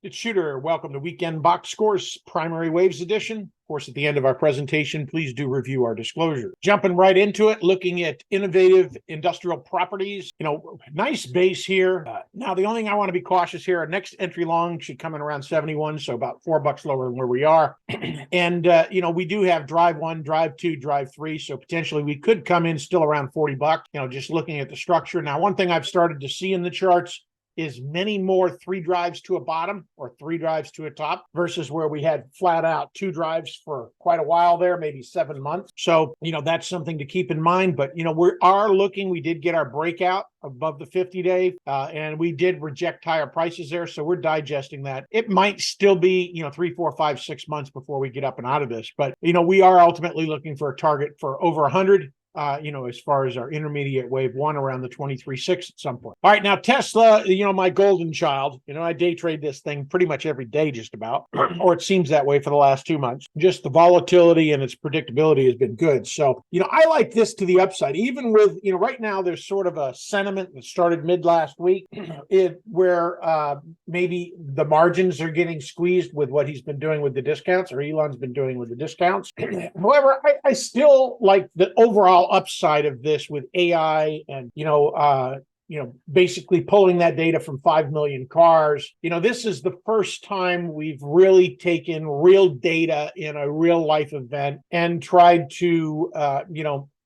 It's Shooter. Welcome to Weekend Box Scores Primary Waves Edition. Of course, at the end of our presentation, please do review our disclosure. Jumping right into it, looking at innovative industrial properties. Nice base here. Now, the only thing I want to be cautious here, our next entry long should come in around 71, so about $4 lower than where we are. And, we do have drive 1, drive 2, drive 3, so potentially we could come in still around $40, just looking at the structure. Now, one thing I've started to see in the charts is many more 3 drives to a bottom or 3 drives to a top versus where we had flat out 2 drives for quite a while there, maybe 7 months. So, that's something to keep in mind. But, we did get our breakout above the 50-day and we did reject higher prices there. So we're digesting that. It might still be, 3, 4, 5, 6 months before we get up and out of this. But, we are ultimately looking for a target for over 100. As far as our intermediate wave 1 around the 23.6 at some point. All right, now Tesla, my golden child, I day trade this thing pretty much every day just about, or it seems that way for the last 2 months. Just the volatility and its predictability has been good. So, I like this to the upside, even with, right now there's sort of a sentiment that started mid last week where maybe the margins are getting squeezed with what he's been doing with the discounts, or Elon's been doing with the discounts. However, I still like the overall upside of this with AI and, basically pulling that data from 5 million cars. This is the first time we've really taken real data in a real life event and tried to,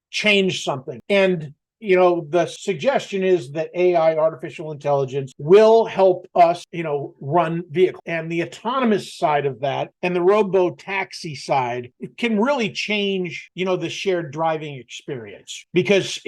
change something. And the suggestion is that AI, artificial intelligence, will help us, run vehicles. And the autonomous side of that and the robo-taxi side, it can really change, the shared driving experience. Because,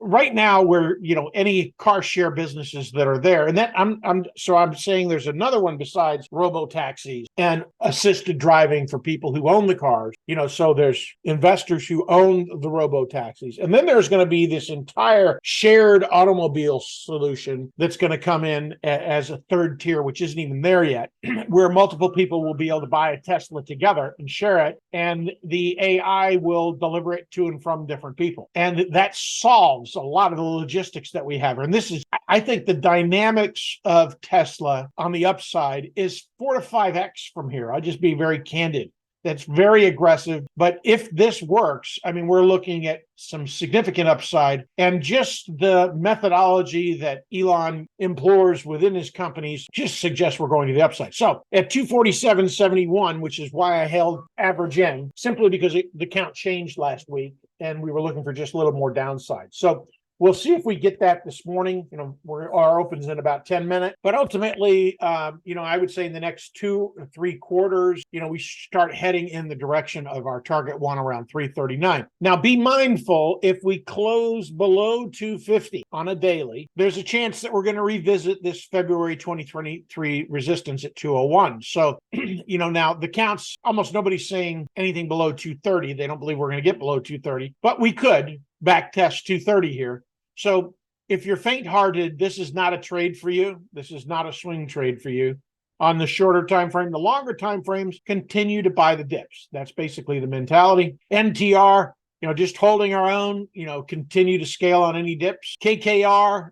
right now we're, any car share businesses that are there, and that I'm saying there's another one besides robo-taxis and assisted driving for people who own the cars. So there's investors who own the robo-taxis, and then there's going to be this entire shared automobile solution that's going to come in as a third tier, which isn't even there yet, where multiple people will be able to buy a Tesla together and share it, and the AI will deliver it to and from different people, and that solves a lot of the logistics that we have. And this is, I think, the dynamics of Tesla on the upside is 4 to 5x from here. I'll just be very candid. That's very aggressive. But if this works, we're looking at some significant upside, and just the methodology that Elon implores within his companies just suggests we're going to the upside. So at 247.71, which is why I held average in, simply because the count changed last week and we were looking for just a little more downside. So we'll see if we get that this morning. Our opens in about 10 minutes. But ultimately, I would say in the next 2 or 3 quarters, we start heading in the direction of our target 1 around 339. Now, be mindful, if we close below 250 on a daily, there's a chance that we're going to revisit this February 2023 resistance at 201. So, now the counts, almost nobody's saying anything below 230. They don't believe we're going to get below 230, but we could back test 230 here. So if you're faint-hearted, this is not a trade for you. This is not a swing trade for you. On the shorter time frame, the longer time frames, continue to buy the dips. That's basically the mentality. NTR, just holding our own, continue to scale on any dips. KKR,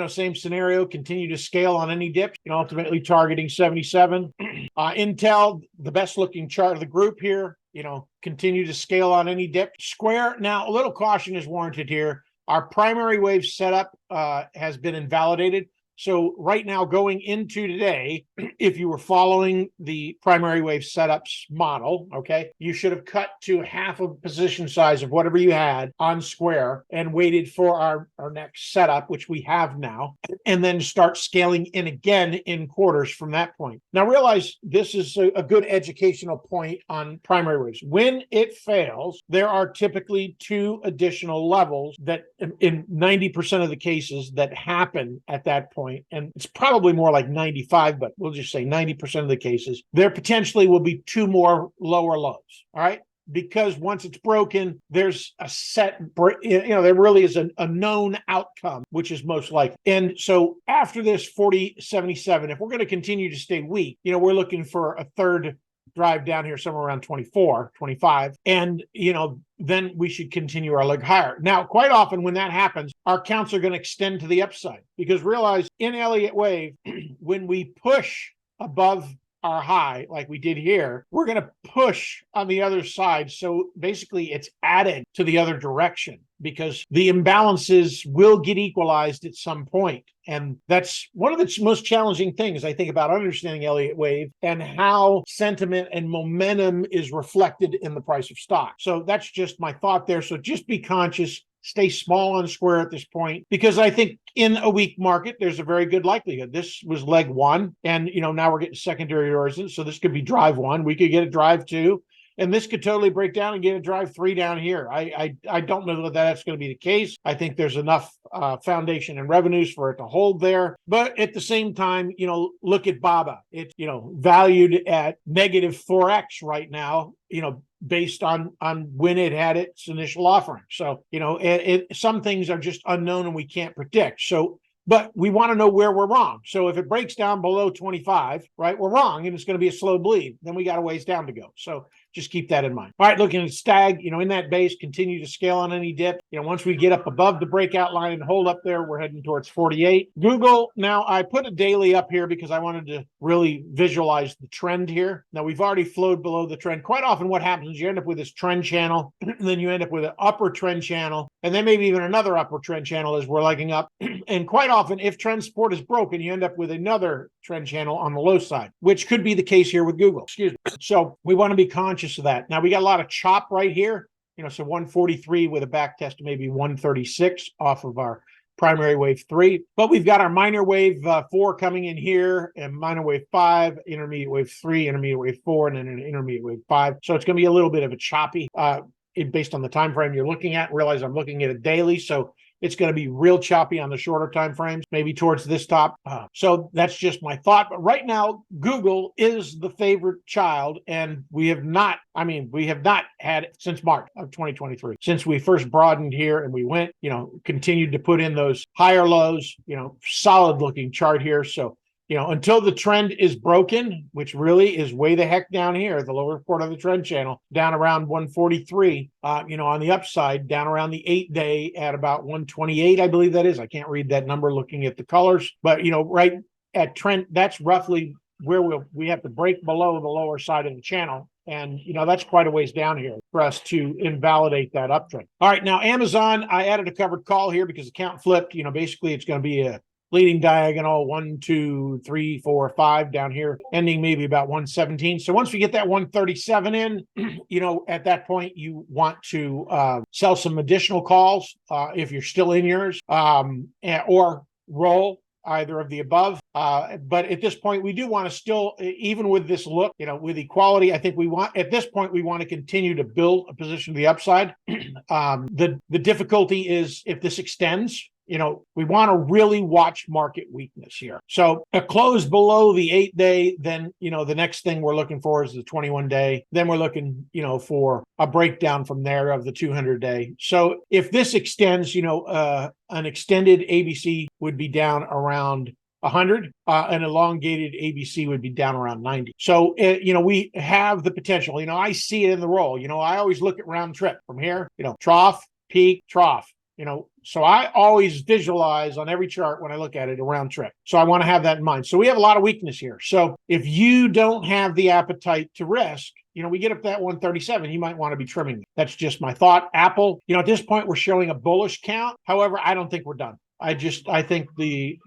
same scenario, continue to scale on any dips, ultimately targeting 77. Intel, the best looking chart of the group here, continue to scale on any dip. Square, now a little caution is warranted here. Our primary wave setup has been invalidated. So right now, going into today, if you were following the primary wave setups model, okay, you should have cut to half of position size of whatever you had on Square and waited for our next setup, which we have now, and then start scaling in again in quarters from that point. Now realize this is a good educational point on primary waves. When it fails, there are typically 2 additional levels that in 90% of the cases that happen at that point. And it's probably more like 95, but we'll just say 90% of the cases, there potentially will be 2 more lower lows. All right. Because once it's broken, there's a set, there really is a known outcome, which is most likely. And so after this 40.77, if we're going to continue to stay weak, we're looking for a third drive down here somewhere around 24, 25. And, then we should continue our leg higher. Now, quite often when that happens, our counts are going to extend to the upside, because realize in Elliott wave, when we push above our high like we did here, we're going to push on the other side. So basically it's added to the other direction because the imbalances will get equalized at some point. And that's one of the most challenging things I think about understanding Elliott wave and how sentiment and momentum is reflected in the price of stock. So that's just my thought there. So just be conscious. Stay small and square at this point, because I think in a weak market, there's a very good likelihood. This was leg one, and now we're getting secondary origins. So this could be drive one. We could get a drive two, and this could totally break down and get a drive three down here. I don't know that that's going to be the case. I think there's enough foundation and revenues for it to hold there. But at the same time, look at BABA. It's valued at negative 4x right now. Based on when it had its initial offering. So, some things are just unknown and we can't predict. So, but we want to know where we're wrong. So if it breaks down below 25, right, we're wrong and it's going to be a slow bleed. Then we got a ways down to go. So just keep that in mind. All right, looking at Stag, in that base, continue to scale on any dip. Once we get up above the breakout line and hold up there, we're heading towards 48. Google, now I put a daily up here because I wanted to really visualize the trend here. Now we've already flowed below the trend. Quite often what happens is you end up with this trend channel, and then you end up with an upper trend channel, and then maybe even another upper trend channel as we're legging up. And quite often, if trend support is broken, you end up with another trend channel on the low side, which could be the case here with Google. Excuse me. So we want to be conscious of that. Now we got a lot of chop right here, so 143 with a back test of maybe 136 off of our primary wave 3, but we've got our minor wave 4 coming in here, and minor wave 5, intermediate wave 3, intermediate wave 4, and then an intermediate wave 5. So it's going to be a little bit of a choppy based on the time frame you're looking at. Realize I'm looking at a daily, so it's going to be real choppy on the shorter time frames, maybe towards this top. So that's just my thought. But right now, Google is the favorite child, and we have not had it since March of 2023, since we first broadened here and we went, continued to put in those higher lows, solid looking chart here. So until the trend is broken, which really is way the heck down here, the lower part of the trend channel, down around 143, on the upside, down around the 8-day at about 128, I believe that is. I can't read that number looking at the colors, but, right at trend, that's roughly where we have to break below the lower side of the channel. And, that's quite a ways down here for us to invalidate that uptrend. All right, now Amazon, I added a covered call here because the count flipped. Basically it's going to be a leading diagonal 1, 2, 3, 4, 5 down here, ending maybe about 117. So once we get that 137 in, at that point you want to sell some additional calls if you're still in yours, or roll either of the above. But at this point, we do want to still, even with this look, with equality, I think at this point, we want to continue to build a position to the upside. The difficulty is if this extends, we want to really watch market weakness here. So a close below the 8-day, then, the next thing we're looking for is the 21-day. Then we're looking, for a breakdown from there of the 200-day. So if this extends, an extended ABC would be down around 100, an elongated ABC would be down around 90. So, we have the potential, I see it in the roll, I always look at round trip from here, trough, peak, trough. So I always visualize on every chart when I look at it a round trip. So I want to have that in mind. So we have a lot of weakness here. So if you don't have the appetite to risk, we get up to that 137, you might want to be trimming. That's just my thought. Apple, at this point, we're showing a bullish count. However, I don't think we're done. I think the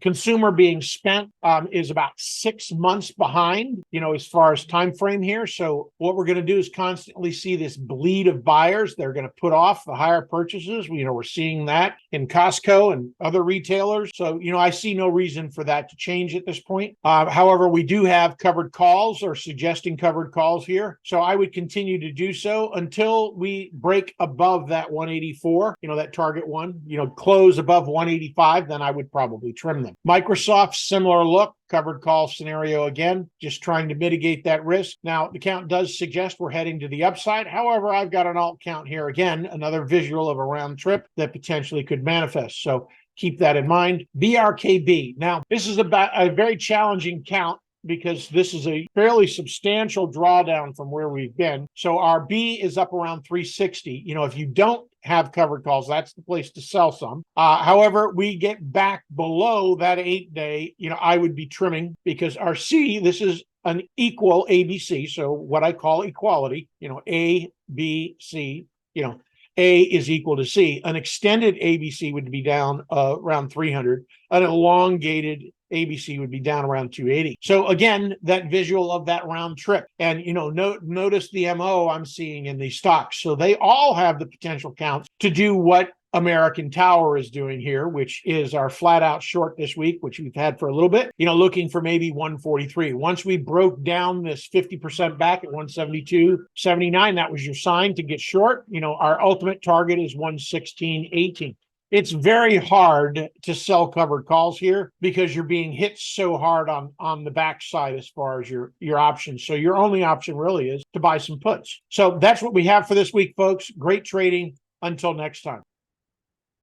consumer being spent is about 6 months behind, as far as time frame here. So what we're going to do is constantly see this bleed of buyers. They're going to put off the higher purchases. We're seeing that in Costco and other retailers. So, I see no reason for that to change at this point. However, we do have covered calls or suggesting covered calls here. So I would continue to do so until we break above that 184, that target one, close above 185, then I would probably trim them. Microsoft, similar look, covered call scenario again, just trying to mitigate that risk. Now, the count does suggest we're heading to the upside. However, I've got an alt count here again, another visual of a round trip that potentially could manifest. So keep that in mind. BRKB. Now, this is about a very challenging count because this is a fairly substantial drawdown from where we've been. So our B is up around 360. If you don't have covered calls, that's the place to sell some. However, we get back below that 8-day, I would be trimming, because our C, this is an equal ABC. So what I call equality, A, B, C, A is equal to C. An extended ABC would be down around 300. An elongated ABC would be down around 280. So again, that visual of that round trip. And, notice the MO I'm seeing in these stocks. So they all have the potential counts to do what American Tower is doing here, which is our flat out short this week, which we've had for a little bit, looking for maybe 143. Once we broke down this 50% back at 172.79, that was your sign to get short. Our ultimate target is 116.18. It's very hard to sell covered calls here because you're being hit so hard on the backside as far as your options. So your only option really is to buy some puts. So that's what we have for this week, folks. Great trading. Until next time.